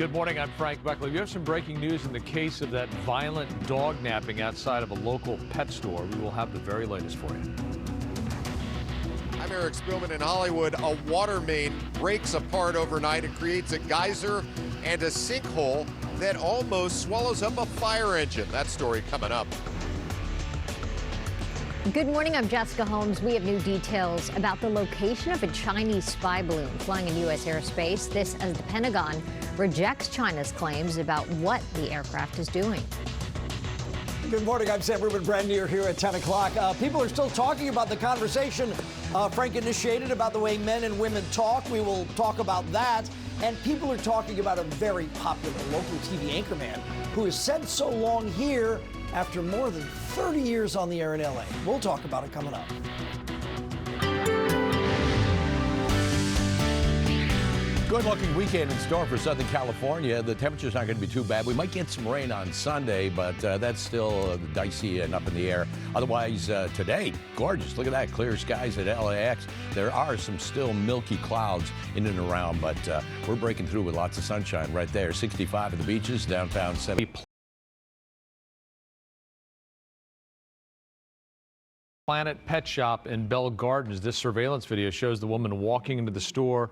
Good morning, I'm Frank Buckley. We have some breaking news in the case of that violent dog napping outside of a local pet store. We will have the very latest for you. I'm Eric Spielman in Hollywood. A water main breaks apart overnight. It creates a geyser and a sinkhole that almost swallows up a fire engine. That story coming up. Good morning, I'm Jessica Holmes. We have new details about the location of a Chinese spy balloon flying in U.S. airspace. This as the Pentagon rejects China's claims about what the aircraft is doing. Good morning, I'm Sam Ruben Brandier here at 10 o'clock. People are still talking about the conversation Frank initiated about the way men and women talk. We will talk about that. And people are talking about a very popular local TV anchorman who has said so long here after more than 30 years on the air in L.A. We'll talk about it coming up. Good-looking weekend in store for Southern California. The temperature's not going to be too bad. We might get some rain on Sunday, but that's still dicey and up in the air. Otherwise, today, gorgeous. Look at that, clear skies at LAX. There are some still milky clouds in and around, but we're breaking through with lots of sunshine right there. 65 at the beaches, downtown 70. Planet Pet Shop in Bell Gardens. This surveillance video shows the woman walking into the store,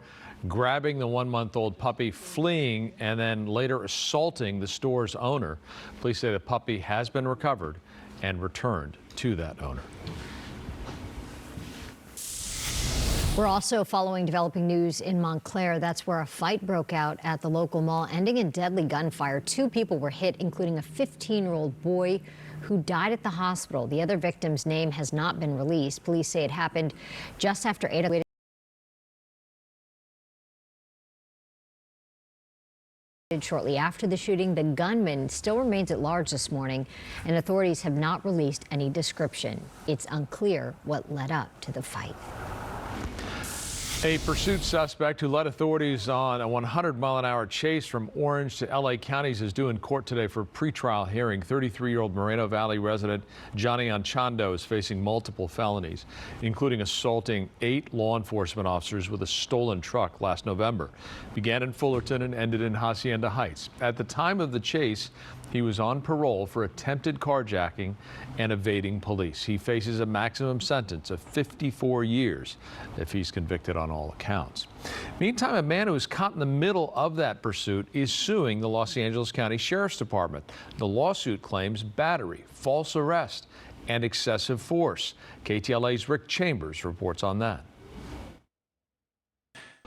grabbing the one-month-old puppy, fleeing, and then later assaulting the store's owner. Police say the puppy has been recovered and returned to that owner. We're also following developing news in Montclair. That's where a fight broke out at the local mall, ending in deadly gunfire. 2 people were hit, including a 15-year-old boy who died at the hospital. The other victim's name has not been released. Police say it happened just after 8 o'clock. Shortly after the shooting, the gunman still remains at large this morning, and authorities have not released any description. It's unclear what led up to the fight. A pursuit suspect who led authorities on a 100-mile-an-hour chase from Orange to L.A. counties is due in court today for a pretrial hearing. 33-year-old Moreno Valley resident Johnny Anchondo is facing multiple felonies, including assaulting 8 law enforcement officers with a stolen truck last November. Began in Fullerton and ended in Hacienda Heights. At the time of the chase, he was on parole for attempted carjacking and evading police. He faces a maximum sentence of 54 years if he's convicted on all accounts. Meantime, a man who was caught in the middle of that pursuit is suing the Los Angeles County Sheriff's Department. The lawsuit claims battery, false arrest, and excessive force. KTLA's Rick Chambers reports on that.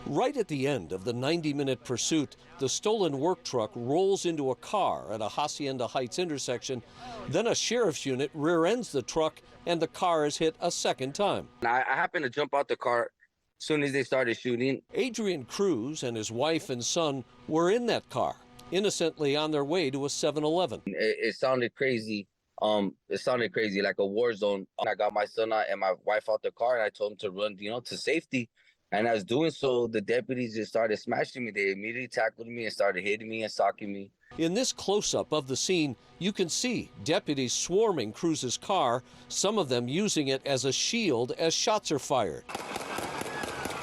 Right at the end of the 90-minute pursuit, the stolen work truck rolls into a car at a Hacienda Heights intersection. Then a sheriff's unit rear-ends the truck, and the car is hit a second time. I happened to jump out the car as soon as they started shooting. Adrian Cruz and his wife and son were in that car, innocently on their way to a 7-Eleven. It sounded crazy. It sounded crazy, like a war zone. I got my son out and my wife out the car, and I told them to run, to safety. And I was doing so, the deputies just started smashing me. They immediately tackled me and started hitting me and socking me. In this close-up of the scene, you can see deputies swarming Cruz's car, some of them using it as a shield as shots are fired.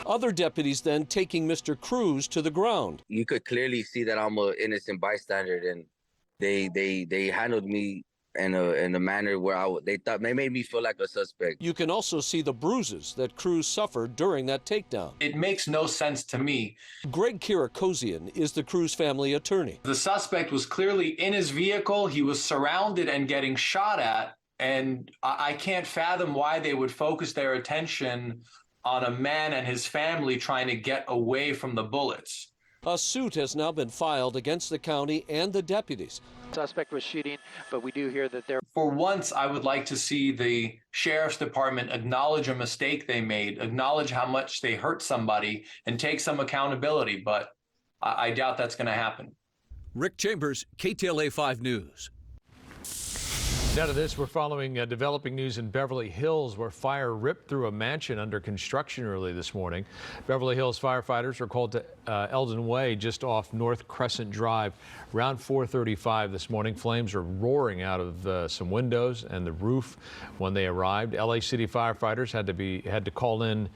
Other deputies then taking Mr. Cruz to the ground. You could clearly see that I'm an innocent bystander, and they handled me in a manner where they made me feel like a suspect. You can also see the bruises that Cruz suffered during that takedown. It makes no sense to me. Greg Kirakosian is the Cruz family attorney. The suspect was clearly in his vehicle. He was surrounded and getting shot at, and I can't fathom why they would focus their attention on a man and his family trying to get away from the bullets. A suit has now been filed against the county and the deputies. Suspect was shooting, but we do hear that they're... For once, I would like to see the sheriff's department acknowledge a mistake they made, acknowledge how much they hurt somebody, and take some accountability, but I doubt that's going to happen. Rick Chambers, KTLA 5 News. Now to this, we're following developing news in Beverly Hills, where fire ripped through a mansion under construction early this morning. Beverly Hills firefighters were called to Eldon Way, just off North Crescent Drive, around 4:35 this morning. Flames are roaring out of some windows and the roof when they arrived. LA City firefighters had to call in